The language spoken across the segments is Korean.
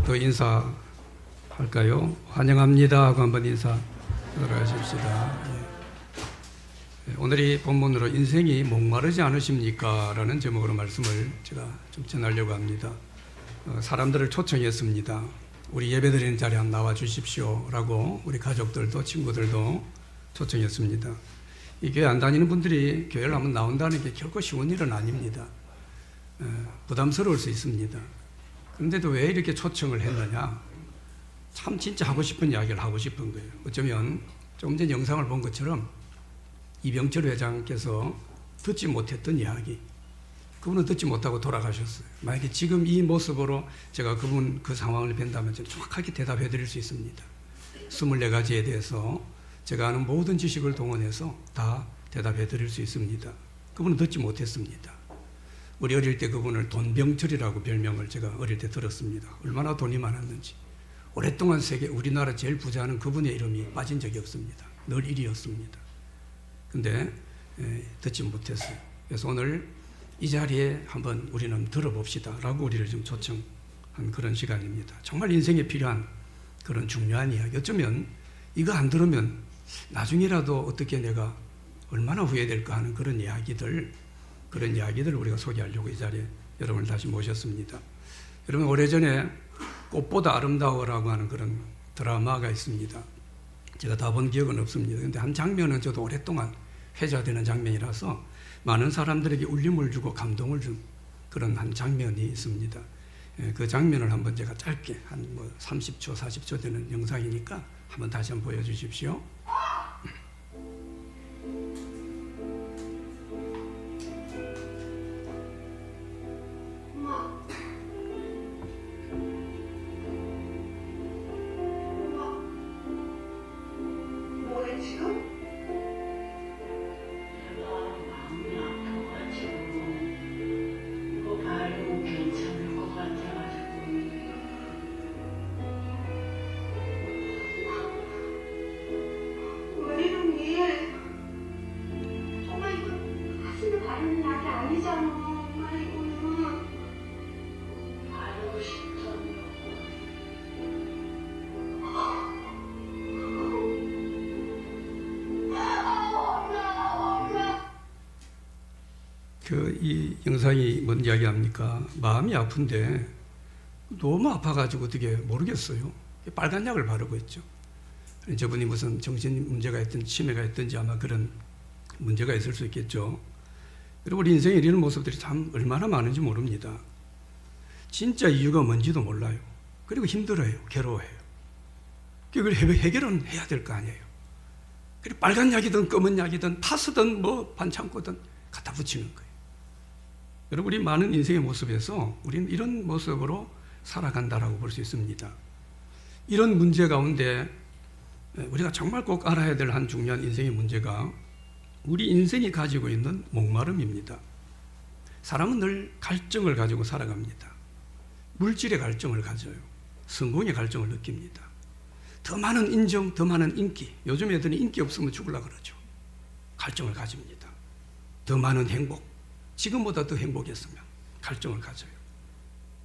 더 인사할까요? 환영합니다 하고 한번 인사하도록 하십시다. 오늘이 본문으로 인생이 목마르지 않으십니까? 라는 제목으로 말씀을 제가 좀 전하려고 합니다. 사람들을 초청했습니다. 우리 예배드리는 자리에 한번 나와 주십시오 라고 우리 가족들도 친구들도 초청했습니다. 이 교회 안 다니는 분들이 교회를 한번 나온다는 게 결코 쉬운 일은 아닙니다. 부담스러울 수 있습니다. 그런데도 왜 이렇게 초청을 했느냐? 참 진짜 하고 싶은 이야기를 하고 싶은 거예요. 어쩌면 조금 전 영상을 본 것처럼 이병철 회장께서 듣지 못했던 이야기, 그분은 듣지 못하고 돌아가셨어요. 만약에 지금 이 모습으로 제가 그 상황을 뵌다면 정확하게 대답해 드릴 수 있습니다. 24가지에 대해서 제가 아는 모든 지식을 동원해서 다 대답해 드릴 수 있습니다. 그분은 듣지 못했습니다. 우리 어릴 때 그분을 돈병철이라고 별명을 제가 어릴 때 들었습니다. 얼마나 돈이 많았는지. 오랫동안 우리나라 제일 부자는 그분의 이름이 빠진 적이 없습니다. 늘 1위였습니다. 근데 듣지 못했어요. 그래서 오늘 이 자리에 한번 우리는 들어봅시다 라고 우리를 좀 초청한 그런 시간입니다. 정말 인생에 필요한 그런 중요한 이야기. 어쩌면 이거 안 들으면 나중이라도 어떻게 내가 얼마나 후회될까 하는 그런 이야기들 우리가 소개하려고 이 자리에 여러분을 다시 모셨습니다. 여러분, 오래전에 꽃보다 아름다워라고 하는 그런 드라마가 있습니다. 제가 다 본 기억은 없습니다. 그런데 한 장면은 저도 오랫동안 회자되는 장면이라서 많은 사람들에게 울림을 주고 감동을 준 그런 한 장면이 있습니다. 그 장면을 한번 제가 짧게 한 30초, 40초 되는 영상이니까 한번 다시 한번 보여주십시오. 이 영상이 뭔 이야기 합니까? 마음이 아픈데 너무 아파가지고 어떻게 모르겠어요. 빨간 약을 바르고 있죠. 저분이 무슨 정신 문제가 있든지 치매가 있든지 아마 그런 문제가 있을 수 있겠죠. 그리고 우리 인생에 이런 모습들이 참 얼마나 많은지 모릅니다. 진짜 이유가 뭔지도 몰라요. 그리고 힘들어요. 괴로워해요. 그걸 해결은 해야 될 거 아니에요. 그리고 빨간 약이든 검은 약이든 파스든 반창고든 갖다 붙이는 거예요. 여러분, 우리 많은 인생의 모습에서 우리는 이런 모습으로 살아간다라고 볼 수 있습니다. 이런 문제 가운데 우리가 정말 꼭 알아야 될 한 중요한 인생의 문제가 우리 인생이 가지고 있는 목마름입니다. 사람은 늘 갈증을 가지고 살아갑니다. 물질의 갈증을 가져요. 성공의 갈증을 느낍니다. 더 많은 인정, 더 많은 인기. 요즘 애들은 인기 없으면 죽으려고 그러죠. 갈증을 가집니다. 더 많은 행복. 지금보다 더 행복했으면 갈증을 가져요.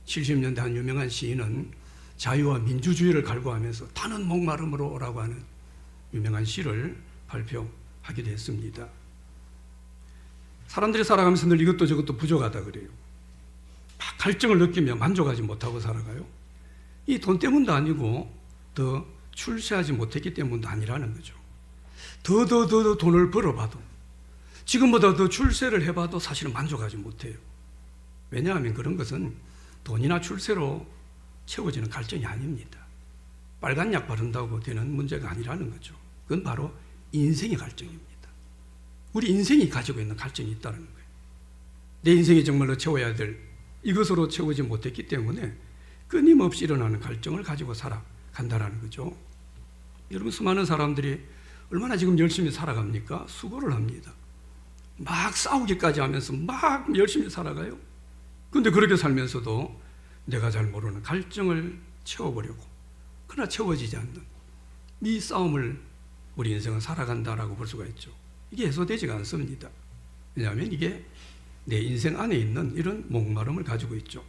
70년대 한 유명한 시인은 자유와 민주주의를 갈구하면서 타는 목마름으로 라고 하는 유명한 시를 발표하기도 했습니다. 사람들이 살아가면서 늘 이것도 저것도 부족하다 그래요. 막 갈증을 느끼며 만족하지 못하고 살아가요. 이 돈 때문도 아니고 더 출세하지 못했기 때문도 아니라는 거죠. 더 돈을 벌어봐도 지금보다 더 출세를 해봐도 사실은 만족하지 못해요. 왜냐하면 그런 것은 돈이나 출세로 채워지는 갈증이 아닙니다. 빨간 약 바른다고 되는 문제가 아니라는 거죠. 그건 바로 인생의 갈증입니다. 우리 인생이 가지고 있는 갈증이 있다는 거예요. 내 인생이 정말로 채워야 될 이것으로 채우지 못했기 때문에 끊임없이 일어나는 갈증을 가지고 살아간다는 거죠. 여러분, 수많은 사람들이 얼마나 지금 열심히 살아갑니까? 수고를 합니다. 막 싸우기까지 하면서 막 열심히 살아가요. 그런데 그렇게 살면서도 내가 잘 모르는 갈증을 채워보려고, 그러나 채워지지 않는 이 싸움을 우리 인생은 살아간다라고 볼 수가 있죠. 이게 해소되지가 않습니다. 왜냐하면 이게 내 인생 안에 있는 이런 목마름을 가지고 있죠.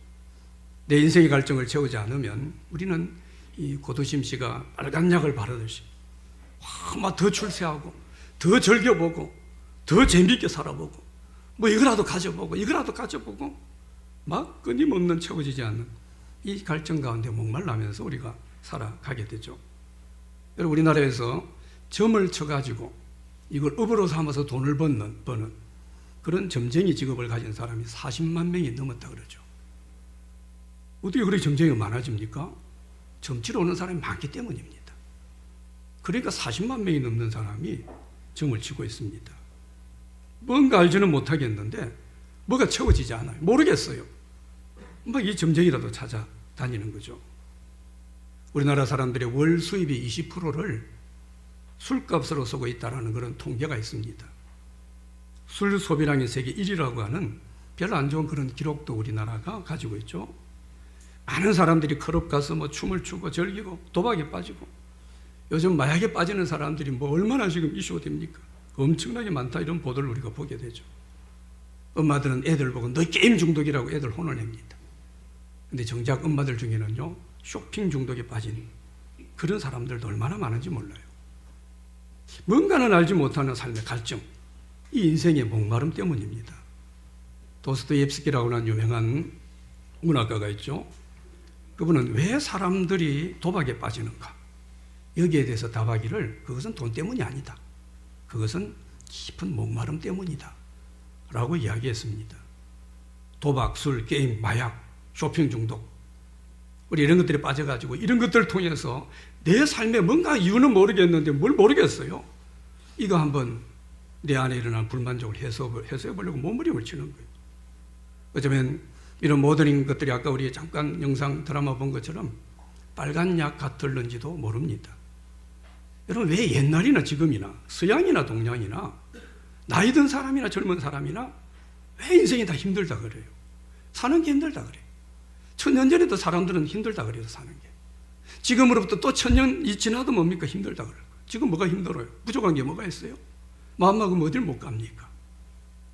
내 인생의 갈증을 채우지 않으면 우리는 이 고두심 씨가 빨간 약을 바르듯이 막 더 출세하고 더 즐겨보고 더 재미있게 살아보고 뭐 이거라도 가져보고 이거라도 가져보고 막 끊임없는 채워지지 않는 이 갈증 가운데 목말라면서 우리가 살아가게 되죠. 여러분, 우리나라에서 점을 쳐가지고 이걸 업으로 삼아서 돈을 버는 그런 점쟁이 직업을 가진 사람이 40만 명이 넘었다 그러죠. 어떻게 그렇게 점쟁이가 많아집니까? 점치러 오는 사람이 많기 때문입니다. 그러니까 40만 명이 넘는 사람이 점을 치고 있습니다. 뭔가 알지는 못하겠는데 뭐가 채워지지 않아요. 모르겠어요. 막 이 점쟁이라도 찾아다니는 거죠. 우리나라 사람들의 월 수입의 20%를 술값으로 쓰고 있다는 그런 통계가 있습니다. 술 소비량이 세계 1위라고 하는 별로 안 좋은 그런 기록도 우리나라가 가지고 있죠. 많은 사람들이 클럽 가서 뭐 춤을 추고 즐기고 도박에 빠지고, 요즘 마약에 빠지는 사람들이 뭐 얼마나 지금 이슈가 됩니까? 엄청나게 많다, 이런 보도를 우리가 보게 되죠. 엄마들은 애들 보고 너 게임 중독이라고 애들 혼을 냅니다. 근데 정작 엄마들 중에는요, 쇼핑 중독에 빠진 그런 사람들도 얼마나 많은지 몰라요. 뭔가는 알지 못하는 삶의 갈증, 이 인생의 목마름 때문입니다. 도스토옙스키라고 하는 유명한 문학가가 있죠. 그분은 왜 사람들이 도박에 빠지는가, 여기에 대해서 답하기를 그것은 돈 때문이 아니다, 그것은 깊은 목마름 때문이다 라고 이야기했습니다. 도박, 술, 게임, 마약, 쇼핑 중독, 우리 이런 것들에 빠져가지고 이런 것들을 통해서 내 삶에 뭔가 이유는 모르겠는데 뭘 모르겠어요. 이거 한번 내 안에 일어난 불만족을 해소해 보려고 몸부림을 치는 거예요. 어쩌면 이런 모든 것들이 아까 우리 잠깐 영상 드라마 본 것처럼 빨간 약 같을는지도 모릅니다. 여러분, 왜 옛날이나 지금이나 서양이나 동양이나 나이 든 사람이나 젊은 사람이나 왜 인생이 다 힘들다 그래요? 사는 게 힘들다 그래요. 1000년 전에도 사람들은 힘들다 그래요, 사는 게. 지금으로부터 또 1000년이 지나도 뭡니까? 힘들다 그래요. 지금 뭐가 힘들어요? 부족한 게 뭐가 있어요? 마음 먹으면 어딜 못 갑니까?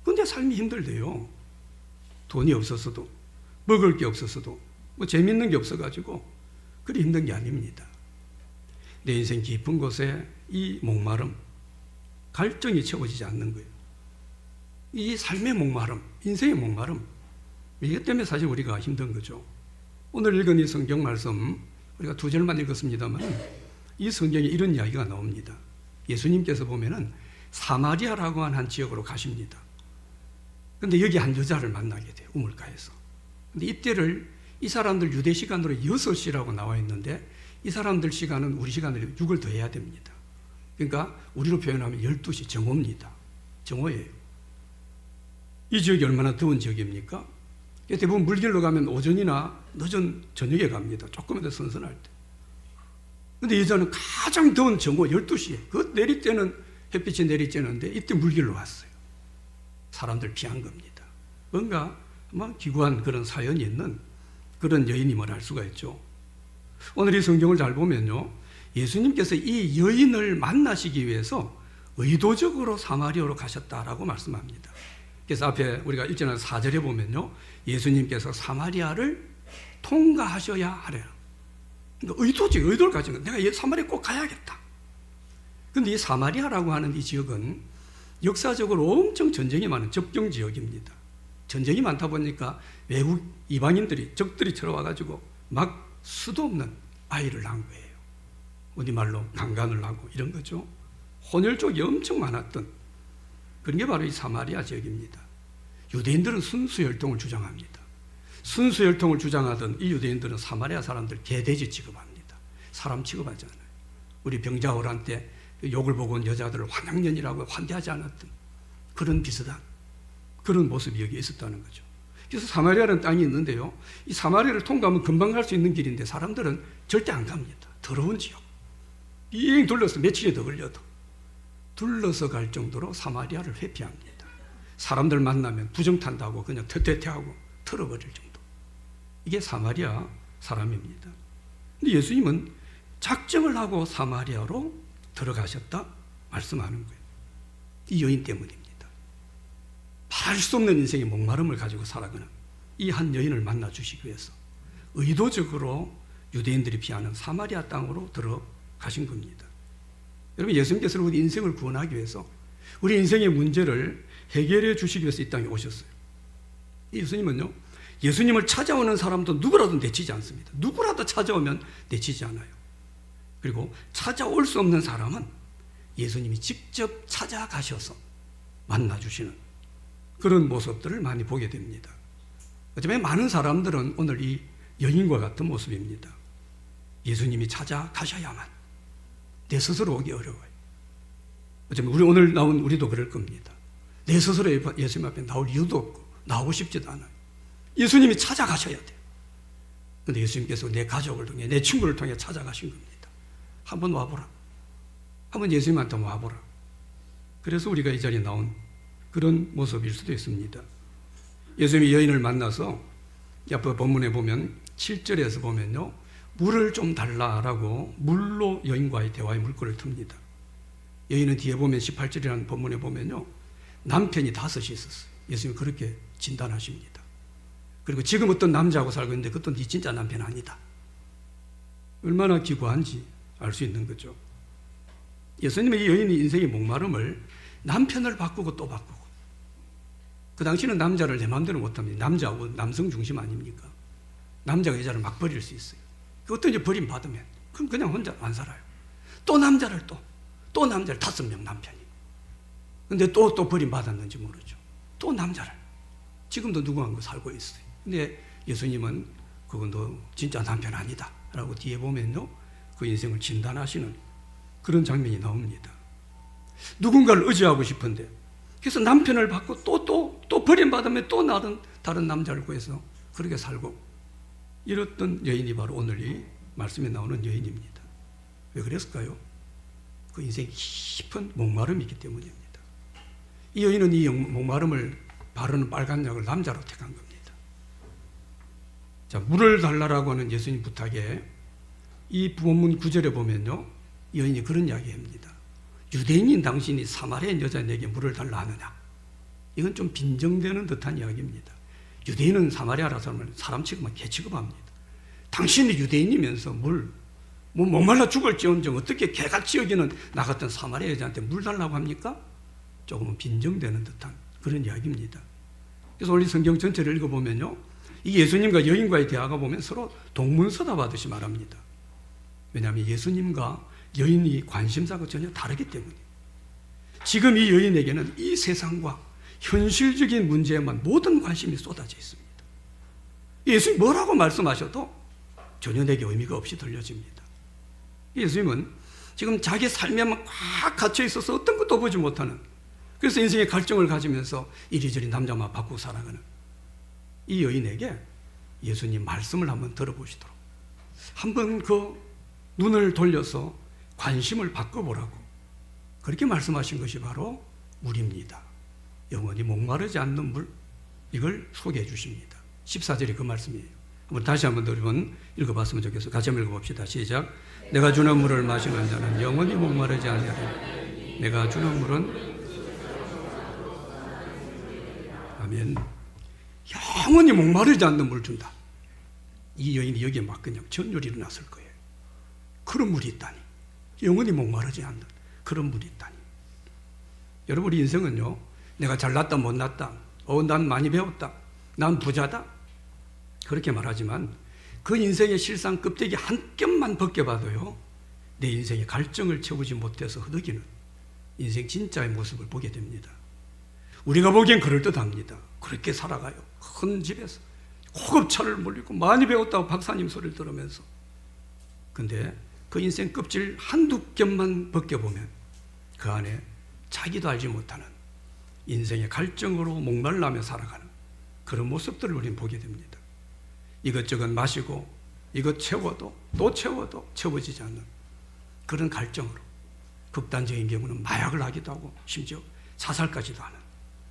근데 삶이 힘들대요. 돈이 없었어도, 먹을 게 없었어도, 뭐 재밌는 게 없어가지고 그리 힘든 게 아닙니다. 내 인생 깊은 곳에 이 목마름, 갈증이 채워지지 않는 거예요. 이 삶의 목마름, 인생의 목마름, 이것 때문에 사실 우리가 힘든 거죠. 오늘 읽은 이 성경 말씀, 우리가 2절만 읽었습니다만 이 성경에 이런 이야기가 나옵니다. 예수님께서 보면은 사마리아라고 하는 한 지역으로 가십니다. 근데 여기 한 여자를 만나게 돼요, 우물가에서. 근데 이때를 이 사람들 유대 시간으로 6시라고 나와 있는데 이 사람들 시간은 우리 시간으로 6을 더해야 됩니다. 그러니까 우리로 표현하면 12시, 정오입니다. 정오예요. 이 지역이 얼마나 더운 지역입니까? 대부분 물길로 가면 오전이나 늦은 저녁에 갑니다. 조금만 더 선선할 때. 근데 여자는 가장 더운 정오 12시에, 그 내릴 때는 햇빛이 내리쬐는데 이때 물길로 왔어요. 사람들 피한 겁니다. 뭔가 아마 기구한 그런 사연이 있는 그런 여인임을 알 수가 있죠. 오늘 이 성경을 잘 보면요, 예수님께서 이 여인을 만나시기 위해서 의도적으로 사마리아로 가셨다라고 말씀합니다. 그래서 앞에 우리가 읽지는 4절에 보면요, 예수님께서 사마리아를 통과하셔야 하래요. 그러니까 의도를 가진 거예요. 내가 사마리아 꼭 가야겠다. 그런데 이 사마리아라고 하는 이 지역은 역사적으로 엄청 전쟁이 많은 접경 지역입니다. 전쟁이 많다 보니까 외국 이방인들이, 적들이 들어와가지고 막 수도 없는 아이를 낳은 거예요. 우리말로 강간을 하고 이런 거죠. 혼혈 쪽이 엄청 많았던 그런 게 바로 이 사마리아 지역입니다. 유대인들은 순수혈통을 주장합니다. 순수혈통을 주장하던 이 유대인들은 사마리아 사람들 개돼지 취급합니다. 사람 취급하지 않아요. 우리 병자호란 때 욕을 보고 온 여자들을 환양년이라고 환대하지 않았던 그런 비슷한 그런 모습이 여기 있었다는 거죠. 그래서 사마리아라는 땅이 있는데요, 이 사마리아를 통과하면 금방 갈 수 있는 길인데 사람들은 절대 안 갑니다. 더러운 지역. 빙 둘러서 며칠이 더 걸려도 둘러서 갈 정도로 사마리아를 회피합니다. 사람들 만나면 부정탄다고 그냥 퇴퇴퇴하고 털어버릴 정도. 이게 사마리아 사람입니다. 근데 예수님은 작정을 하고 사마리아로 들어가셨다 말씀하는 거예요. 이 여인 때문입니다. 말할 수 없는 인생의 목마름을 가지고 살아가는 이 한 여인을 만나 주시기 위해서 의도적으로 유대인들이 피하는 사마리아 땅으로 들어가신 겁니다. 여러분, 예수님께서는 우리 인생을 구원하기 위해서 우리 인생의 문제를 해결해 주시기 위해서 이 땅에 오셨어요. 예수님은요, 예수님을 찾아오는 사람도 누구라도 내치지 않습니다. 누구라도 찾아오면 내치지 않아요. 그리고 찾아올 수 없는 사람은 예수님이 직접 찾아가셔서 만나주시는 그런 모습들을 많이 보게 됩니다. 어쩌면 많은 사람들은 오늘 이 여인과 같은 모습입니다. 예수님이 찾아가셔야만 내 스스로 오기 어려워요. 어쩌면 우리 오늘 나온 우리도 그럴 겁니다. 내 스스로 예수님 앞에 나올 이유도 없고 나오고 싶지도 않아요. 예수님이 찾아가셔야 돼요. 그런데 예수님께서 내 가족을 통해 내 친구를 통해 찾아가신 겁니다. 한번 와보라. 한번 예수님한테 와보라. 그래서 우리가 이 자리에 나온 그런 모습일 수도 있습니다. 예수님이 여인을 만나서 앞에 본문에 보면 7절에서 보면요, 물을 좀 달라라고 물로 여인과의 대화의 물꼬를 틉니다. 여인은 뒤에 보면 18절이라는 본문에 보면요, 남편이 5이 있었어요. 예수님이 그렇게 진단하십니다. 그리고 지금 어떤 남자하고 살고 있는데 그것도 네 진짜 남편 아니다. 얼마나 기구한지 알 수 있는 거죠. 예수님의 이 여인의 인생의 목마름을 남편을 바꾸고 또 바꾸고, 그 당시는 남자를 내 마음대로 못합니다. 남자하고 남성 중심 아닙니까? 남자가 여자를 막 버릴 수 있어요. 어떤 일 버림받으면 그럼 그냥 혼자 안 살아요. 또 남자를 또 남자를 5명 남편이. 근데 또 버림받았는지 모르죠. 또 남자를. 지금도 누구하고 살고 있어요. 근데 예수님은 그건 너 진짜 남편 아니다 라고 뒤에 보면요, 그 인생을 진단하시는 그런 장면이 나옵니다. 누군가를 의지하고 싶은데, 그래서 남편을 받고 또 버림받으면 또 다른 남자를 구해서 그렇게 살고, 이랬던 여인이 바로 오늘 이 말씀에 나오는 여인입니다. 왜 그랬을까요? 그 인생에 깊은 목마름이 있기 때문입니다. 이 여인은 이 목마름을 바르는 빨간 약을 남자로 택한 겁니다. 자, 물을 달라라고 하는 예수님 부탁에 이 본문 9절에 보면요, 여인이 그런 이야기합니다. 유대인인 당신이 사마리아인 여자에게 물을 달라 하느냐. 이건 좀 빈정되는 듯한 이야기입니다. 유대인은 사마리아라서 사람 취급만 개 취급합니다. 당신이 유대인이면서 목말라 죽을지언정 어떻게 개같이 여기는 나 같은 사마리아 여자한테 물 달라고 합니까? 조금은 빈정되는 듯한 그런 이야기입니다. 그래서 원래 성경 전체를 읽어보면요, 이 예수님과 여인과의 대화가 보면 서로 동문서답하듯이 말합니다. 왜냐하면 예수님과 여인이 관심사가 전혀 다르기 때문에. 지금 이 여인에게는 이 세상과 현실적인 문제에만 모든 관심이 쏟아져 있습니다. 예수님이 뭐라고 말씀하셔도 전혀 내게 의미가 없이 들려집니다. 예수님은 지금 자기 삶에만 꽉 갇혀 있어서 어떤 것도 보지 못하는, 그래서 인생의 갈증을 가지면서 이리저리 남자만 바꾸고 살아가는 이 여인에게 예수님 말씀을 한번 들어보시도록, 한번 그 눈을 돌려서 관심을 바꿔보라고 그렇게 말씀하신 것이 바로 물입니다. 영원히 목마르지 않는 물, 이걸 소개해 주십니다. 14절이 그 말씀이에요. 한번 다시 한번 여러분 읽어봤으면 좋겠어요. 같이 한번 읽어봅시다. 시작. 내가 주는 물을 마시는 자는 영원히 목마르지 아니하리니 내가 주는 물은, 아멘, 영원히 목마르지 않는 물을 준다. 이 여인이 여기에 막 그냥 전율이 일어났을 거예요. 그런 물이 있다니. 영원히 목마르지 않는 그런 물이 있다니. 여러분, 우리 인생은요, 내가 잘났다 못났다, 난 많이 배웠다, 난 부자다, 그렇게 말하지만 그 인생의 실상 껍데기 한 겹만 벗겨봐도요, 내 인생의 갈증을 채우지 못해서 흐느끼는 인생 진짜의 모습을 보게 됩니다. 우리가 보기엔 그럴듯합니다. 그렇게 살아가요. 큰 집에서 고급차를 몰리고 많이 배웠다고 박사님 소리를 들으면서. 근데 그 인생 껍질 한두 겹만 벗겨보면 그 안에 자기도 알지 못하는 인생의 갈증으로 목말라며 살아가는 그런 모습들을 우리는 보게 됩니다. 이것저것 마시고 이것 채워도 또 채워도 채워지지 않는 그런 갈증으로, 극단적인 경우는 마약을 하기도 하고 심지어 자살까지도 하는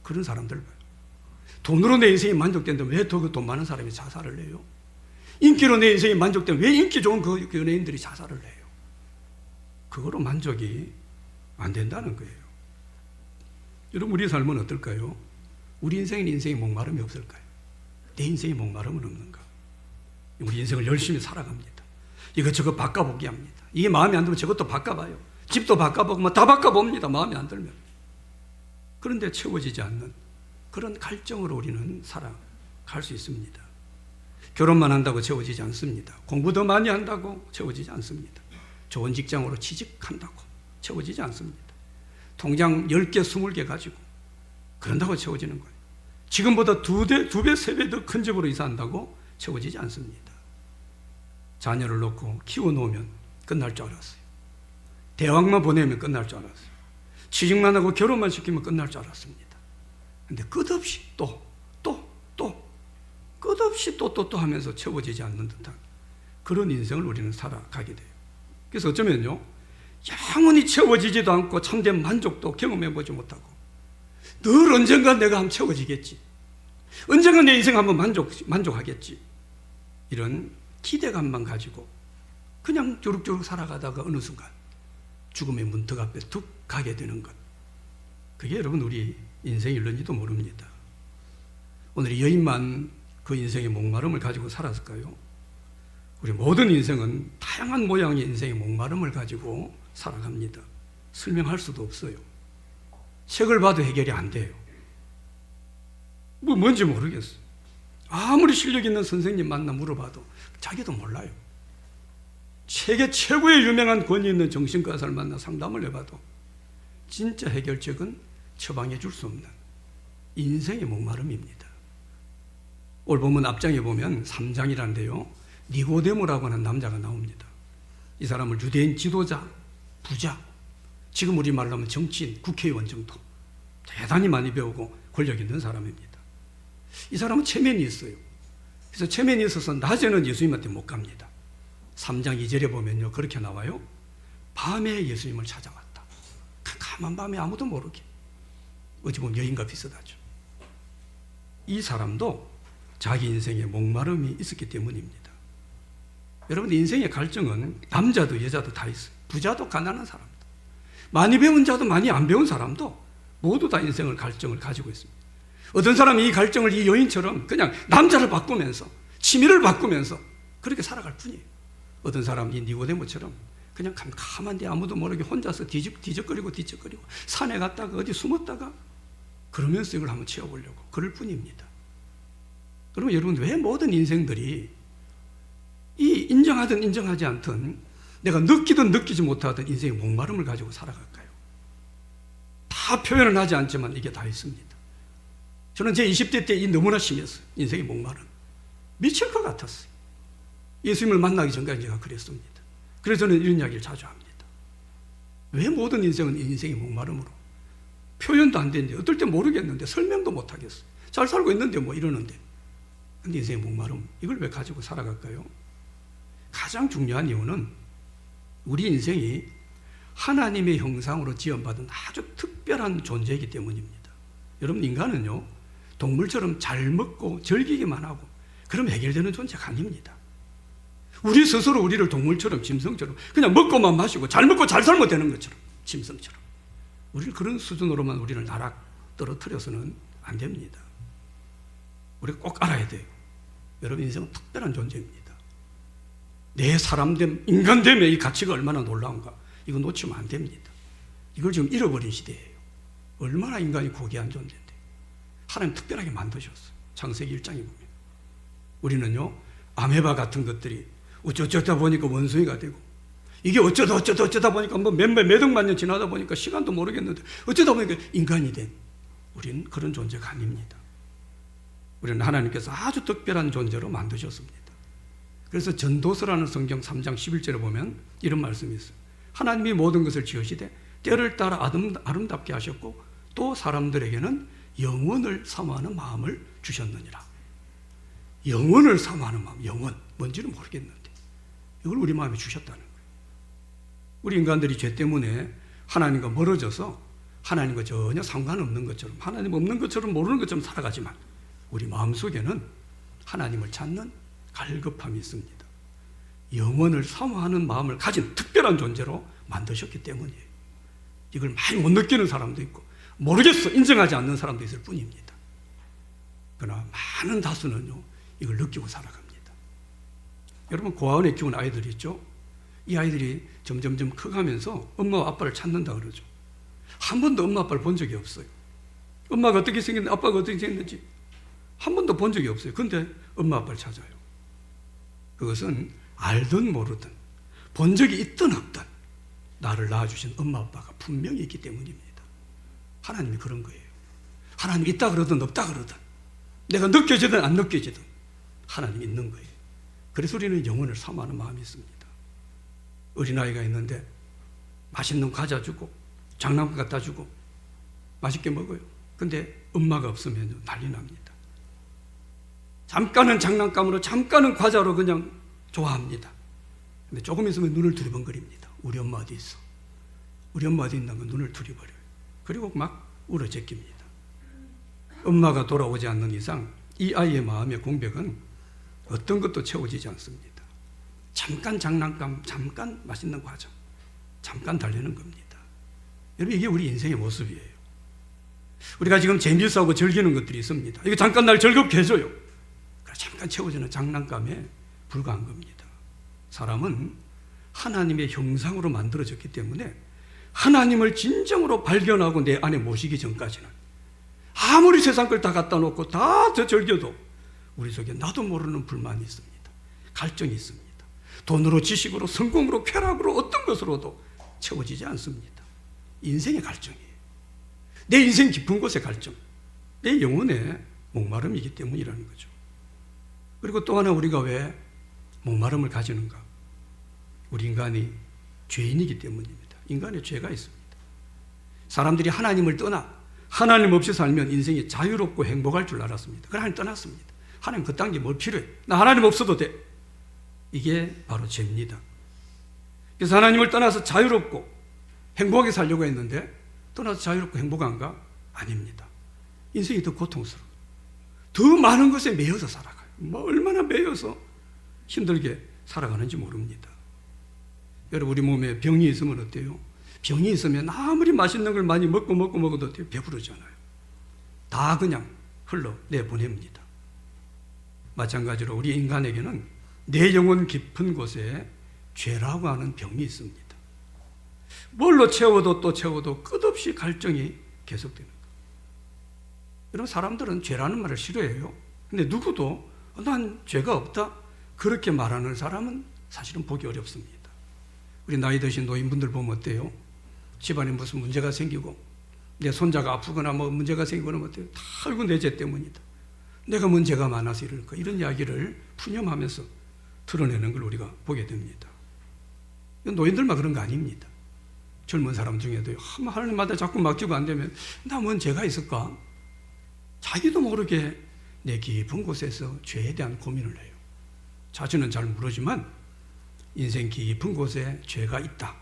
그런 사람들을 봐요. 돈으로 내 인생이 만족된다면 왜 더 그 돈 많은 사람이 자살을 해요? 인기로 내 인생이 만족되면 왜 인기 좋은 그 연예인들이 자살을 해요? 그거로 만족이 안 된다는 거예요. 여러분, 우리의 삶은 어떨까요? 우리 인생에 목마름이 없을까요? 내 인생에 목마름은 없는가? 우리 인생을 열심히 살아갑니다. 이것저것 바꿔보기 합니다. 이게 마음에 안 들면 저것도 바꿔봐요. 집도 바꿔보고 다 바꿔봅니다. 마음에 안 들면. 그런데 채워지지 않는 그런 갈증으로 우리는 살아갈 수 있습니다. 결혼만 한다고 채워지지 않습니다. 공부 더 많이 한다고 채워지지 않습니다. 좋은 직장으로 취직한다고 채워지지 않습니다. 통장 10개, 20개 가지고 그런다고 채워지는 거예요. 지금보다 2배, 3배 더 큰 집으로 이사한다고 채워지지 않습니다. 자녀를 놓고 키워놓으면 끝날 줄 알았어요. 대학만 보내면 끝날 줄 알았어요. 취직만 하고 결혼만 시키면 끝날 줄 알았습니다. 근데 끝없이 끝없이 또 하면서 채워지지 않는 듯한 그런 인생을 우리는 살아가게 돼요. 그래서 어쩌면요, 영원히 채워지지도 않고 참된 만족도 경험해보지 못하고 늘 언젠가 내가 한번 채워지겠지, 언젠가 내 인생 한번 만족하겠지, 이런 기대감만 가지고 그냥 주룩주룩 살아가다가 어느 순간 죽음의 문턱 앞에 툭 가게 되는 것, 그게 여러분 우리 인생이 있는지도 모릅니다. 오늘 이 여인만 그 인생의 목마름을 가지고 살았을까요? 우리 모든 인생은 다양한 모양의 인생의 목마름을 가지고 살아갑니다. 설명할 수도 없어요. 책을 봐도 해결이 안 돼요. 뭔지 모르겠어요. 아무리 실력 있는 선생님 만나 물어봐도 자기도 몰라요. 세계 최고의 유명한 권위 있는 정신과 의사를 만나 상담을 해봐도 진짜 해결책은 처방해 줄 수 없는 인생의 목마름입니다. 오늘 본문 앞장에 보면 3장이라는데요, 니고데모라고 하는 남자가 나옵니다. 이 사람을 유대인 지도자, 부자, 지금 우리말로 하면 정치인, 국회의원 정도 대단히 많이 배우고 권력 있는 사람입니다. 이 사람은 체면이 있어요. 그래서 체면이 있어서 낮에는 예수님한테 못 갑니다. 3장 2절에 보면요, 그렇게 나와요. 밤에 예수님을 찾아왔다. 캄캄한 밤에 아무도 모르게. 어찌 보면 여인과 비슷하죠. 이 사람도 자기 인생에 목마름이 있었기 때문입니다. 여러분, 인생의 갈증은 남자도 여자도 다 있어요. 부자도 가난한 사람도, 많이 배운 자도 많이 안 배운 사람도 모두 다 인생을 갈증을 가지고 있습니다. 어떤 사람이 이 갈증을 이 여인처럼 그냥 남자를 바꾸면서 취미를 바꾸면서 그렇게 살아갈 뿐이에요. 어떤 사람이 이 니고데모처럼 그냥 캄캄한데 아무도 모르게 혼자서 뒤적거리고 산에 갔다가 어디 숨었다가 그러면서 이걸 한번 채워보려고 그럴 뿐입니다. 그러면 여러분, 왜 모든 인생들이 이 인정하든 인정하지 않든 내가 느끼든 느끼지 못하든 인생의 목마름을 가지고 살아갈까요? 다 표현은 하지 않지만 이게 다 있습니다. 저는 제 20대 때 너무나 심했어요. 인생의 목마름. 미칠 것 같았어요. 예수님을 만나기 전까지 제가 그랬습니다. 그래서 저는 이런 이야기를 자주 합니다. 왜 모든 인생은 인생의 목마름으로 표현도 안 되는데, 어떨 때 모르겠는데 설명도 못 하겠어요. 잘 살고 있는데 뭐 이러는데. 근데 인생의 목마름, 이걸 왜 가지고 살아갈까요? 가장 중요한 이유는 우리 인생이 하나님의 형상으로 지원받은 아주 특별한 존재이기 때문입니다. 여러분, 인간은요, 동물처럼 잘 먹고 즐기기만 하고 그럼 해결되는 존재가 아닙니다. 우리 스스로 우리를 동물처럼, 짐승처럼 그냥 먹고만 마시고 잘 먹고 잘 살면 되는 것처럼, 짐승처럼 우리를 그런 수준으로만 우리를 나락 떨어뜨려서는 안 됩니다. 우리가 꼭 알아야 돼요. 여러분, 인생은 특별한 존재입니다. 내 사람됨, 인간됨의 이 가치가 얼마나 놀라운가, 이거 놓치면 안 됩니다. 이걸 지금 잃어버린 시대예요. 얼마나 인간이 고귀한 존재인데 하나님 특별하게 만드셨어요. 창세기 1장에 보면 우리는요, 아메바 같은 것들이 어쩌다 보니까 원숭이가 되고, 이게 어쩌다 보니까 뭐 몇 억만 년 지나다 보니까 시간도 모르겠는데 어쩌다 보니까 인간이 된, 우리는 그런 존재가 아닙니다. 우리는 하나님께서 아주 특별한 존재로 만드셨습니다. 그래서 전도서라는 성경 3장 11절에 보면 이런 말씀이 있어요. 하나님이 모든 것을 지으시되 때를 따라 아름답게 하셨고 또 사람들에게는 영원을 사모하는 마음을 주셨느니라. 영원을 사모하는 마음, 영원, 뭔지는 모르겠는데 이걸 우리 마음에 주셨다는 거예요. 우리 인간들이 죄 때문에 하나님과 멀어져서 하나님과 전혀 상관없는 것처럼, 하나님 없는 것처럼 모르는 것처럼 살아가지만 우리 마음속에는 하나님을 찾는 갈급함이 있습니다. 영원을 사모하는 마음을 가진 특별한 존재로 만드셨기 때문이에요. 이걸 많이 못 느끼는 사람도 있고 모르겠어, 인정하지 않는 사람도 있을 뿐입니다. 그러나 많은 다수는요, 이걸 느끼고 살아갑니다. 여러분 고아원에 키운 아이들이 있죠. 이 아이들이 점점점 커가면서 엄마와 아빠를 찾는다 그러죠. 한 번도 엄마 아빠를 본 적이 없어요. 엄마가 어떻게 생겼는지 아빠가 어떻게 생겼는지 한 번도 본 적이 없어요. 근데 엄마 아빠를 찾아요. 그것은 알든 모르든 본 적이 있든 없든 나를 낳아주신 엄마 아빠가 분명히 있기 때문입니다. 하나님이 그런 거예요. 하나님이 있다 그러든 없다 그러든 내가 느껴지든 안 느껴지든 하나님이 있는 거예요. 그래서 우리는 영혼을 사모하는 마음이 있습니다. 어린아이가 있는데 맛있는 과자 주고 장난감 갖다 주고 맛있게 먹어요. 근데 엄마가 없으면 난리 납니다. 잠깐은 장난감으로 잠깐은 과자로 그냥 좋아합니다. 근데 조금 있으면 눈을 두리번거립니다. 우리 엄마 어디 있어? 우리 엄마 어디 있는 건 눈을 두리버려요. 그리고 막 울어 제낍니다. 엄마가 돌아오지 않는 이상 이 아이의 마음의 공백은 어떤 것도 채워지지 않습니다. 잠깐 장난감, 잠깐 맛있는 과자, 잠깐 달래는 겁니다. 여러분 이게 우리 인생의 모습이에요. 우리가 지금 재미있어하고 즐기는 것들이 있습니다. 이거 잠깐 날 즐겁게 해줘요. 잠깐 채워지는 장난감에 불과한 겁니다. 사람은 하나님의 형상으로 만들어졌기 때문에 하나님을 진정으로 발견하고 내 안에 모시기 전까지는 아무리 세상 걸 다 갖다 놓고 다 더 즐겨도 우리 속에 나도 모르는 불만이 있습니다. 갈증이 있습니다. 돈으로, 지식으로, 성공으로, 쾌락으로 어떤 것으로도 채워지지 않습니다. 인생의 갈증이에요. 내 인생 깊은 곳의 갈증, 내 영혼의 목마름이기 때문이라는 거죠. 그리고 또 하나 우리가 왜 목마름을 가지는가? 우리 인간이 죄인이기 때문입니다. 인간에 죄가 있습니다. 사람들이 하나님을 떠나 하나님 없이 살면 인생이 자유롭고 행복할 줄 알았습니다. 그러나 하나님 떠났습니다. 하나님 그딴 게 뭘 필요해? 나 하나님 없어도 돼. 이게 바로 죄입니다. 그래서 하나님을 떠나서 자유롭고 행복하게 살려고 했는데 떠나서 자유롭고 행복한가? 아닙니다. 인생이 더 고통스러워. 더 많은 것에 매여서 살아가요. 뭐 얼마나 매여서 힘들게 살아가는지 모릅니다. 여러분 우리 몸에 병이 있으면 어때요? 병이 있으면 아무리 맛있는 걸 많이 먹어도 어때요? 배부르잖아요. 다 그냥 흘러내보냅니다. 마찬가지로 우리 인간에게는 내 영혼 깊은 곳에 죄라고 하는 병이 있습니다. 뭘로 채워도 또 채워도 끝없이 갈증이 계속되는 거예요. 여러분 사람들은 죄라는 말을 싫어해요. 근데 누구도 난 죄가 없다 그렇게 말하는 사람은 사실은 보기 어렵습니다. 우리 나이 드신 노인분들 보면 어때요? 집안에 무슨 문제가 생기고 내 손자가 아프거나 뭐 문제가 생기거나 어때요? 다 이거 내 죄 때문이다. 내가 문제가 많아서 이럴 거 이런 이야기를 푸념하면서 드러내는 걸 우리가 보게 됩니다. 노인들만 그런 거 아닙니다. 젊은 사람 중에도 하나님마다 자꾸 맡기고 안 되면 나 뭔 죄가 있을까? 자기도 모르게 내 깊은 곳에서 죄에 대한 고민을 해요. 자신은 잘 모르지만 인생 깊은 곳에 죄가 있다.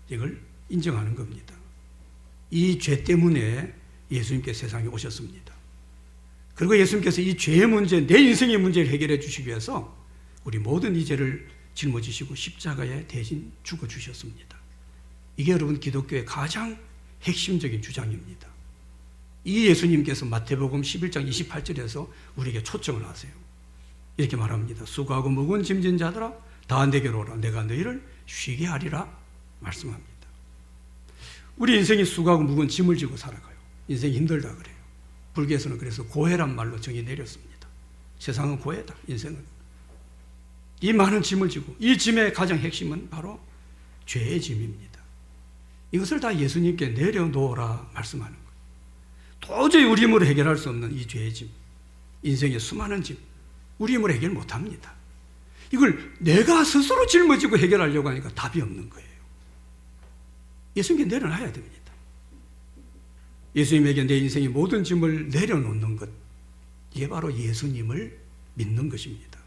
이걸 인정하는 겁니다. 이 죄 때문에 예수님께서 세상에 오셨습니다. 그리고 예수님께서 이 죄의 문제, 내 인생의 문제를 해결해 주시기 위해서 우리 모든 이 죄를 짊어지시고 십자가에 대신 죽어주셨습니다. 이게 여러분 기독교의 가장 핵심적인 주장입니다. 이 예수님께서 마태복음 11장 28절에서 우리에게 초청을 하세요. 이렇게 말합니다. 수고하고 무거운 짐진 자들아 다 내게로 오라. 내가 너희를 쉬게 하리라 말씀합니다. 우리 인생이 수고하고 무거운 짐을 지고 살아가요. 인생이 힘들다 그래요. 불교에서는 그래서 고해란 말로 정의 내렸습니다. 세상은 고해다. 인생은. 이 많은 짐을 지고 이 짐의 가장 핵심은 바로 죄의 짐입니다. 이것을 다 예수님께 내려놓으라 말씀하는 거예요. 도저히 우리 힘으로 해결할 수 없는 이 죄의 짐, 인생의 수많은 짐, 우리 힘으로 해결 못합니다. 이걸 내가 스스로 짊어지고 해결하려고 하니까 답이 없는 거예요. 예수님께 내려놔야 됩니다. 예수님에게 내 인생의 모든 짐을 내려놓는 것, 이게 바로 예수님을 믿는 것입니다.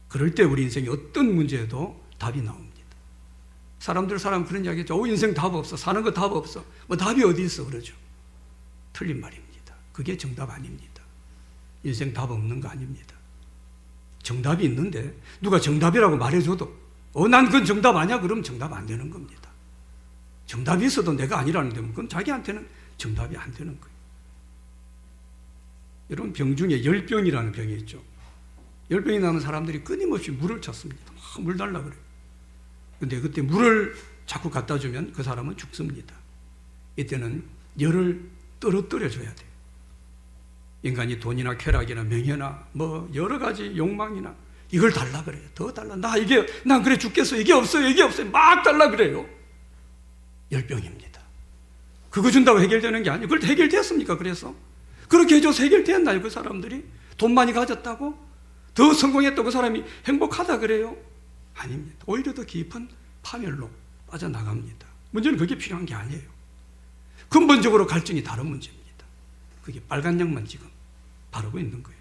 그럴 때 우리 인생의 어떤 문제에도 답이 나옵니다. 사람 그런 이야기 하죠. 인생 답 없어. 사는 거 답 없어. 뭐 답이 어디 있어 그러죠. 틀린 말입니다. 그게 정답 아닙니다. 인생 답 없는 거 아닙니다. 정답이 있는데 누가 정답이라고 말해줘도 난 그건 정답 아니야? 그러면 정답 안 되는 겁니다. 정답이 있어도 내가 아니라는데 그건 자기한테는 정답이 안 되는 거예요. 여러분 병 중에 열병이라는 병이 있죠. 열병이 나면 사람들이 끊임없이 물을 찾습니다. 막 물 달라 그래요. 근데 그때 물을 자꾸 갖다 주면 그 사람은 죽습니다. 이때는 열을 떨어뜨려 줘야 돼요. 인간이 돈이나 쾌락이나 명예나 뭐 여러 가지 욕망이나 이걸 달라 그래요. 더 달라. 난 그래 죽겠어. 이게 없어요. 이게 없어요. 막 달라 그래요. 열병입니다. 그거 준다고 해결되는 게 아니에요. 그걸 해결됐습니까? 그래서 그렇게 해줘서 해결됐나요? 그 사람들이 돈 많이 가졌다고 더 성공했다고 그 사람이 행복하다 그래요? 아닙니다. 오히려 더 깊은 파멸로 빠져나갑니다. 문제는 그게 필요한 게 아니에요. 근본적으로 갈증이 다른 문제입니다. 그게 빨간 약만 지금 바르고 있는 거예요.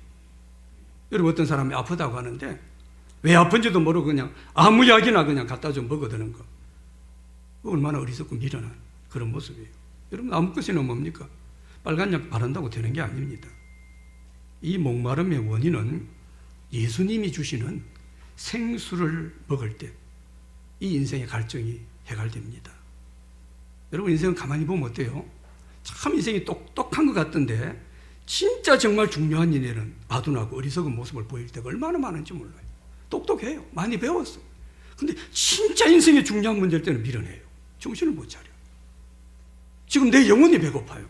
여러분, 어떤 사람이 아프다고 하는데 왜 아픈지도 모르고 그냥 아무 약이나 그냥 갖다 좀 먹어드는 거. 얼마나 어리석고 미련한 그런 모습이에요. 여러분, 아무 것이나 뭡니까? 빨간 약 바른다고 되는 게 아닙니다. 이 목마름의 원인은 예수님이 주시는 생수를 먹을 때 이 인생의 갈증이 해결됩니다. 여러분, 인생은 가만히 보면 어때요? 참 인생이 똑똑한 것 같던데 진짜 정말 중요한 일에는 아둔하고 어리석은 모습을 보일 때가 얼마나 많은지 몰라요. 똑똑해요. 많이 배웠어요. 근데 진짜 인생의 중요한 문제일 때는 미련해요. 정신을 못 차려. 지금 내 영혼이 배고파요.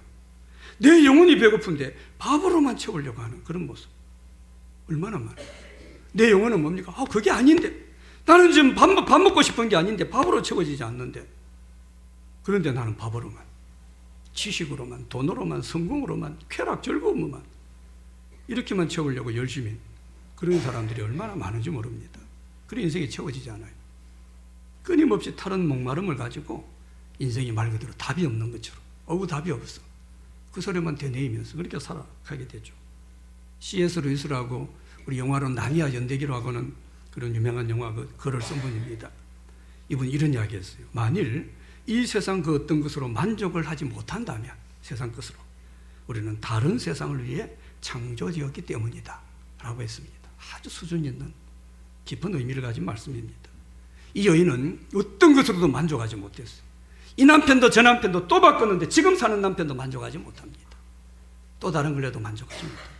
내 영혼이 배고픈데 밥으로만 채우려고 하는 그런 모습 얼마나 많아요. 내 영혼은 뭡니까? 그게 아닌데 나는 지금 밥 먹고 싶은 게 아닌데 밥으로 채워지지 않는데 그런데 나는 밥으로만 지식으로만 돈으로만 성공으로만 쾌락 즐거움만 이렇게만 채우려고 열심히 그런 사람들이 얼마나 많은지 모릅니다. 그런 인생이 채워지지 않아요. 끊임없이 타는 목마름을 가지고 인생이 말 그대로 답이 없는 것처럼 답이 없어. 그 소리만 되뇌이면서 그렇게 살아가게 되죠. C.S. 루이스라고 우리 영화로 나니아 연대기로 하고는 그런 유명한 영화 글을 쓴 분입니다. 이분이 이런 이야기 했어요. 만일 이 세상 그 어떤 것으로 만족을 하지 못한다면 세상 것으로 우리는 다른 세상을 위해 창조되었기 때문이다 라고 했습니다. 아주 수준 있는 깊은 의미를 가진 말씀입니다. 이 여인은 어떤 것으로도 만족하지 못했어요. 이 남편도 저 남편도 또 바꿨는데 지금 사는 남편도 만족하지 못합니다. 또 다른 걸 해도 만족하지 못합니다.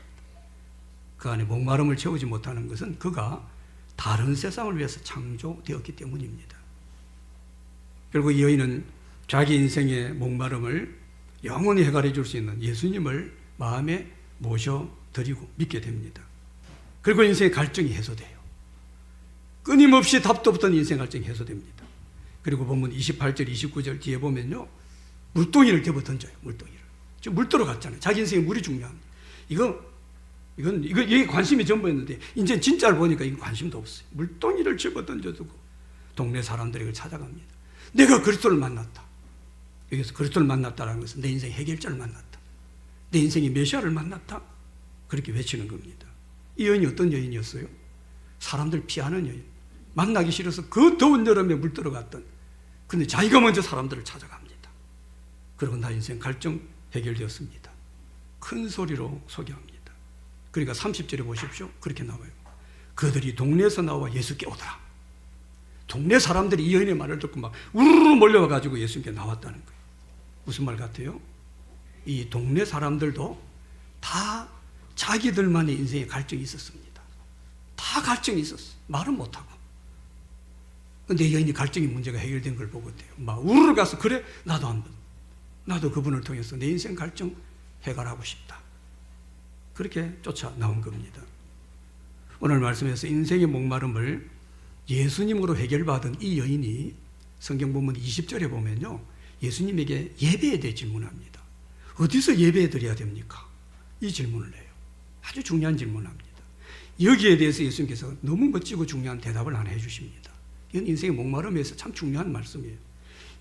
그 안에 목마름을 채우지 못하는 것은 그가 다른 세상을 위해서 창조되었기 때문입니다. 결국 이 여인은 자기 인생의 목마름을 영원히 해결해 줄 수 있는 예수님을 마음에 모셔드리고 믿게 됩니다. 그리고 인생의 갈증이 해소돼요. 끊임없이 답도 없던 인생 갈증이 해소됩니다. 그리고 본문 28절, 29절 뒤에 보면요. 물동이를 대고 던져요. 물동이를. 지금 물 들어갔잖아요. 자기 인생에 물이 중요합니다. 이게 관심이 전부였는데 이제 진짜를 보니까 이게 관심도 없어요. 물동이를 집어 던져두고 동네 사람들이 그걸 찾아갑니다. 내가 그리스도를 만났다. 여기서 그리스도를 만났다라는 것은 내 인생의 해결자를 만났다. 내 인생의 메시아를 만났다. 그렇게 외치는 겁니다. 이 여인이 어떤 여인이었어요? 사람들 피하는 여인. 만나기 싫어서 그 더운 여름에 물 들어갔던. 근데 자기가 먼저 사람들을 찾아갑니다. 그리고 나 인생 갈증 해결되었습니다. 큰 소리로 소개합니다. 그러니까 30절에 보십시오. 그렇게 나와요. 그들이 동네에서 나와 예수께 오더라. 동네 사람들이 이 여인의 말을 듣고 막 우르르 몰려와가지고 예수님께 나왔다는 거예요. 무슨 말 같아요? 이 동네 사람들도 다 자기들만의 인생에 갈증이 있었습니다. 다 갈증이 있었어요. 말은 못하고. 근데 이 여인이 갈증이 문제가 해결된 걸 보고 어때요? 막 우르르 가서 그래 나도 그분을 통해서 내 인생 갈증 해결하고 싶다. 그렇게 쫓아 나온 겁니다. 오늘 말씀에서 인생의 목마름을 예수님으로 해결받은 이 여인이 성경 본문 20절에 보면요. 예수님에게 예배에 대해 질문합니다. 어디서 예배해 드려야 됩니까? 이 질문을 해요. 아주 중요한 질문을 합니다. 여기에 대해서 예수님께서 너무 멋지고 중요한 대답을 하나 해주십니다. 이건 인생의 목마름에서 참 중요한 말씀이에요.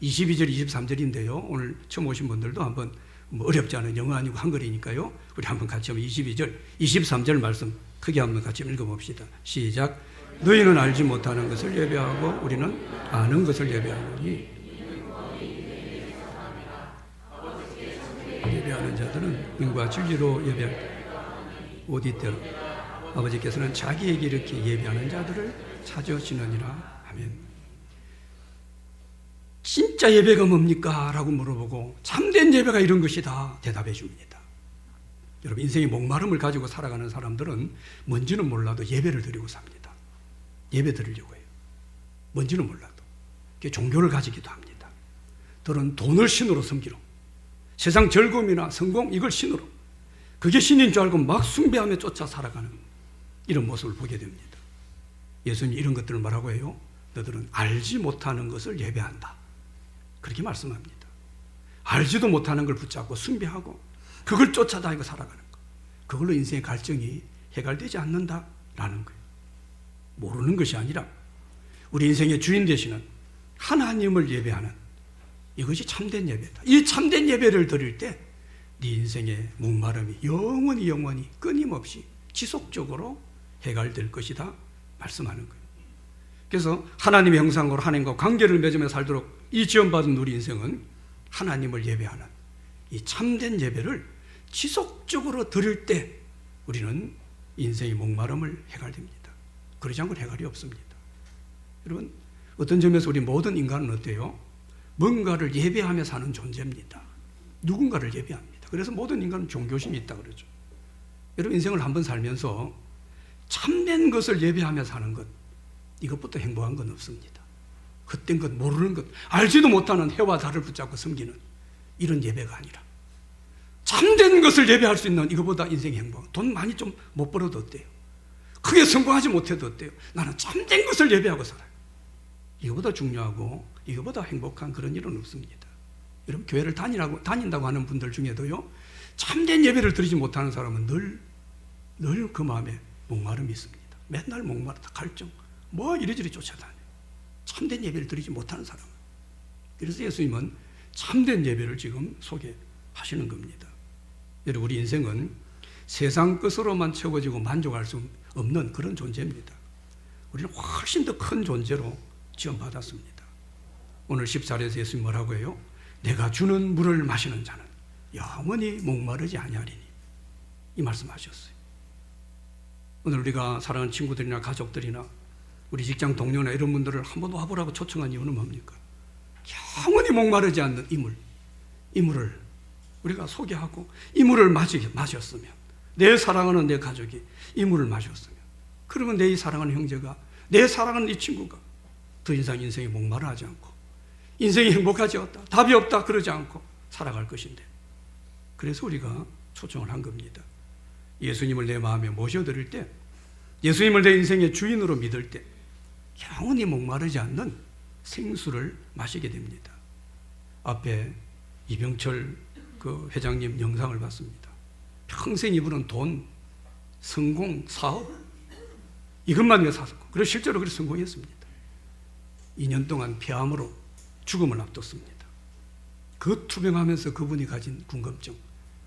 22절, 23절인데요. 오늘 처음 오신 분들도 한번 어렵지 않은 영어 아니고 한글이니까요. 우리 한번 같이 한번 22절, 23절 말씀 크게 한번 같이 읽어봅시다. 시작. 너희는 알지 못하는 것을 예배하고 우리는 아는 것을 예배하노니 예배하는 자들은 인과 진리로 예배할 때 옷 이때로 아버지께서는 자기에게 이렇게 예배하는 자들을 찾으시느니라. 아멘. 진짜 예배가 뭡니까? 라고 물어보고 참된 예배가 이런 것이다 대답해 줍니다. 여러분, 인생의 목마름을 가지고 살아가는 사람들은 뭔지는 몰라도 예배를 드리고 삽니다. 예배 드리려고 해요. 뭔지는 몰라도. 종교를 가지기도 합니다. 들은 돈을 신으로 섬기러, 세상 즐거움이나 성공 이걸 신으로, 그게 신인 줄 알고 막 숭배하며 쫓아 살아가는 이런 모습을 보게 됩니다. 예수님이 이런 것들을 뭐라고 해요? 너들은 알지 못하는 것을 예배한다. 그렇게 말씀합니다. 알지도 못하는 걸 붙잡고 숭배하고 그걸 쫓아다니고 살아가는 것. 그걸로 인생의 갈증이 해결되지 않는다라는 거예요. 모르는 것이 아니라 우리 인생의 주인 되시는 하나님을 예배하는 이것이 참된 예배다. 이 참된 예배를 드릴 때 네 인생의 목마름이 영원히 끊임없이 지속적으로 해결될 것이다 말씀하는 거예요. 그래서 하나님의 형상으로 하나님과 관계를 맺으며 살도록 이 지원받은 우리 인생은 하나님을 예배하는 이 참된 예배를 지속적으로 드릴 때 우리는 인생의 목마름을 해결됩니다. 그러지 않고는 해결이 없습니다. 여러분, 어떤 점에서 우리 모든 인간은 어때요? 뭔가를 예배하며 사는 존재입니다. 누군가를 예배합니다. 그래서 모든 인간은 종교심이 있다 그러죠. 여러분, 인생을 한번 살면서 참된 것을 예배하며 사는 것, 이것부터 행복한 건 없습니다. 헛된 것, 모르는 것, 알지도 못하는 해와 달을 붙잡고 섬기는 이런 예배가 아니라 참된 것을 예배할 수 있는 이것보다 인생이 행복. 돈 많이 좀 못 벌어도 어때요? 크게 성공하지 못해도 어때요? 나는 참된 것을 예배하고 살아요. 이거보다 중요하고 이거보다 행복한 그런 일은 없습니다. 여러분, 교회를 다닌다고 하는 분들 중에도요, 참된 예배를 드리지 못하는 사람은 늘 그 마음에 목마름이 있습니다. 맨날 목마르다, 갈증, 뭐 이리저리 쫓아다녀요. 참된 예배를 드리지 못하는 사람은. 그래서 예수님은 참된 예배를 지금 소개하시는 겁니다. 여러분, 우리 인생은 세상 것으로만 채워지고 만족할 수 없는 그런 존재입니다. 우리는 훨씬 더 큰 존재로 지원받았습니다. 오늘 14절에서 예수님이 뭐라고 해요? 내가 주는 물을 마시는 자는 영원히 목마르지 아니하리니, 이 말씀하셨어요. 오늘 우리가 사랑하는 친구들이나 가족들이나 우리 직장 동료나 이런 분들을 한번 와보라고 초청한 이유는 뭡니까? 영원히 목마르지 않는 이 물을 우리가 소개하고 이 물을 마셨으면, 내 사랑하는 내 가족이 이 물을 마셨으면, 그러면 내 이 사랑하는 형제가, 내 사랑하는 이 친구가 더 이상 인생에 목마르하지 않고 인생이 행복하지 않다, 답이 없다 그러지 않고 살아갈 것인데, 그래서 우리가 초청을 한 겁니다. 예수님을 내 마음에 모셔드릴 때, 예수님을 내 인생의 주인으로 믿을 때 영원히 목마르지 않는 생수를 마시게 됩니다. 앞에 이병철 그 회장님 영상을 봤습니다. 평생 이분은 돈, 성공, 사업 이것만 위해 살았고, 그리고 실제로 그렇게 성공했습니다. 2년 동안 폐암으로 죽음을 앞뒀습니다. 그 투병하면서 그분이 가진 궁금증,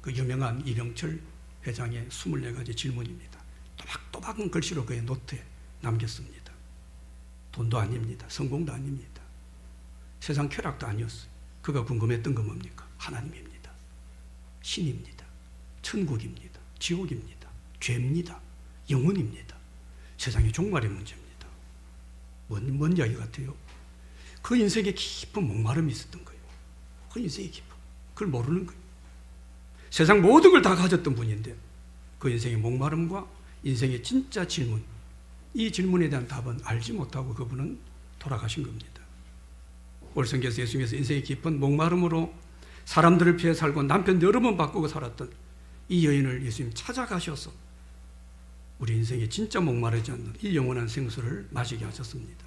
그 유명한 이병철 회장의 24가지 질문입니다. 또박또박은 글씨로 그의 노트에 남겼습니다. 돈도 아닙니다. 성공도 아닙니다. 세상 쾌락도 아니었어요. 그가 궁금했던 건 뭡니까? 하나님입니다. 신입니다. 천국입니다. 지옥입니다. 죄입니다. 영혼입니다. 세상의 종말의 문제입니다. 뭔 이야기 같아요? 그 인생에 깊은 목마름이 있었던 거예요. 그 인생의 깊음. 그걸 모르는 거예요. 세상 모든 걸 다 가졌던 분인데 그 인생의 목마름과 인생의 진짜 질문, 이 질문에 대한 답은 알지 못하고 그분은 돌아가신 겁니다. 월성교에서 예수님께서 인생의 깊은 목마름으로 사람들을 피해 살고 남편 여러 번 바꾸고 살았던 이 여인을 예수님 찾아가셔서 우리 인생에 진짜 목마르지 않는 이 영원한 생수를 마시게 하셨습니다.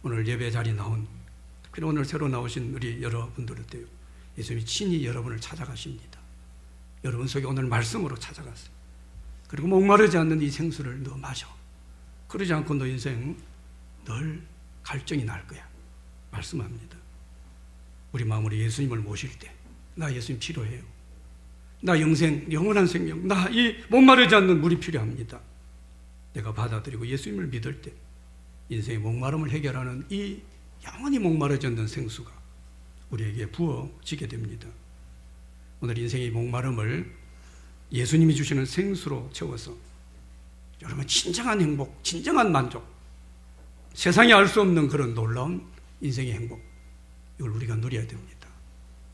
오늘 예배 자리에 나온, 그리고 오늘 새로 나오신 우리 여러분들 어때요? 예수님이 친히 여러분을 찾아가십니다. 여러분 속에 오늘 말씀으로 찾아갔어요. 그리고 목마르지 않는 이 생수를 너 마셔. 그러지 않고 너 인생 늘 갈증이 날 거야. 말씀합니다. 우리 마음으로 예수님을 모실 때, 나 예수님 필요해요. 나 영원한 생명, 나 이 목마르지 않는 물이 필요합니다. 내가 받아들이고 예수님을 믿을 때 인생의 목마름을 해결하는 이 영원히 목마르지 않는 생수가 우리에게 부어지게 됩니다. 오늘 인생의 목마름을 예수님이 주시는 생수로 채워서 여러분 진정한 행복, 진정한 만족, 세상이 알 수 없는 그런 놀라운 인생의 행복, 이걸 우리가 누려야 됩니다.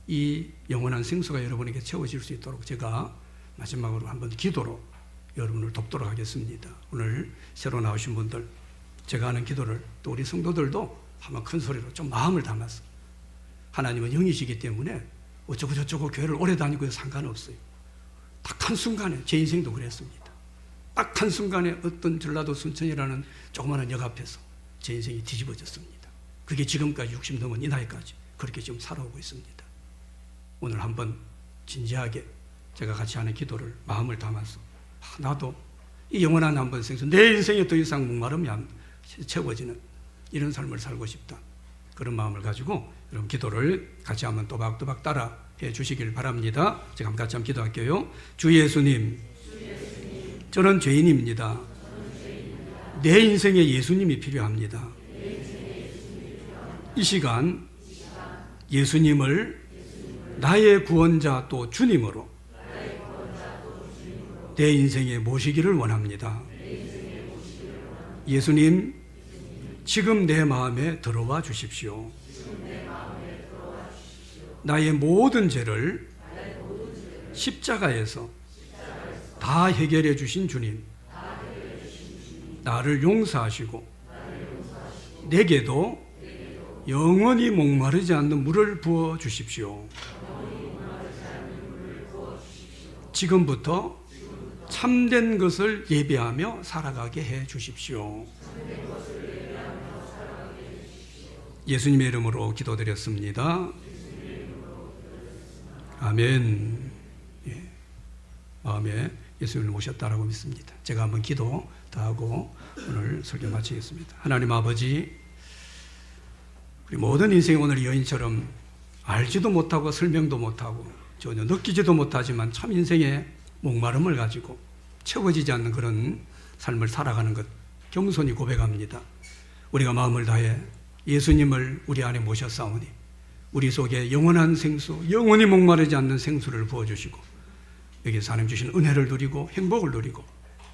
이 영원한 생수가 여러분에게 채워질 수 있도록 제가 마지막으로 한번 기도로 여러분을 돕도록 하겠습니다. 오늘 새로 나오신 분들, 제가 하는 기도를 또 우리 성도들도 한번 큰 소리로 좀 마음을 담아서, 하나님은 영이시기 때문에 어쩌고 저쩌고 교회를 오래 다니고 상관없어요. 딱 한순간에 제 인생도 그랬습니다. 딱 한순간에 어떤 전라도 순천이라는 조그마한 역 앞에서 제 인생이 뒤집어졌습니다. 그게 지금까지 60 넘은 이 나이까지 그렇게 지금 살아오고 있습니다. 오늘 한번 진지하게 제가 같이 하는 기도를 마음을 담아서, 나도 이 영원한 한번 생수, 내 인생에 더 이상 목마름이 안 채워지는 이런 삶을 살고 싶다, 그런 마음을 가지고 여러분 기도를 같이 한번 또박또박 따라 해 주시길 바랍니다. 제가 한번 같이 한번 기도할게요. 주 예수님, 저는 죄인입니다. 내 인생에 예수님이 필요합니다. 이 시간 예수님을 나의 구원자 또 주님으로 내 인생에 모시기를 원합니다. 예수님, 지금 내 마음에 들어와 주십시오. 나의 모든 죄를 십자가에서 다 해결해 주신 주님, 나를 용서하시고 내게도 영원히 목마르지 않는 물을 부어 주십시오. 지금부터 참된 것을 예배하며 살아가게 해 주십시오. 예수님의 이름으로 기도드렸습니다. 아멘. 예. 마음에 예수님을 모셨다라고 믿습니다. 제가 한번 기도 더 하고 오늘 설교 마치겠습니다. 하나님 아버지, 우리 모든 인생이 오늘 여인처럼 알지도 못하고 설명도 못하고 전혀 느끼지도 못하지만 참 인생의 목마름을 가지고 채워지지 않는 그런 삶을 살아가는 것 겸손히 고백합니다. 우리가 마음을 다해 예수님을 우리 안에 모셨사오니 우리 속에 영원한 생수, 영원히 목마르지 않는 생수를 부어주시고 여기서 하나님 주신 은혜를 누리고 행복을 누리고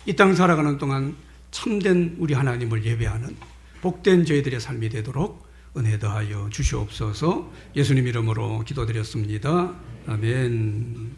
이 땅 살아가는 동안 참된 우리 하나님을 예배하는 복된 저희들의 삶이 되도록 은혜 더하여 주시옵소서. 예수님 이름으로 기도드렸습니다. 아멘.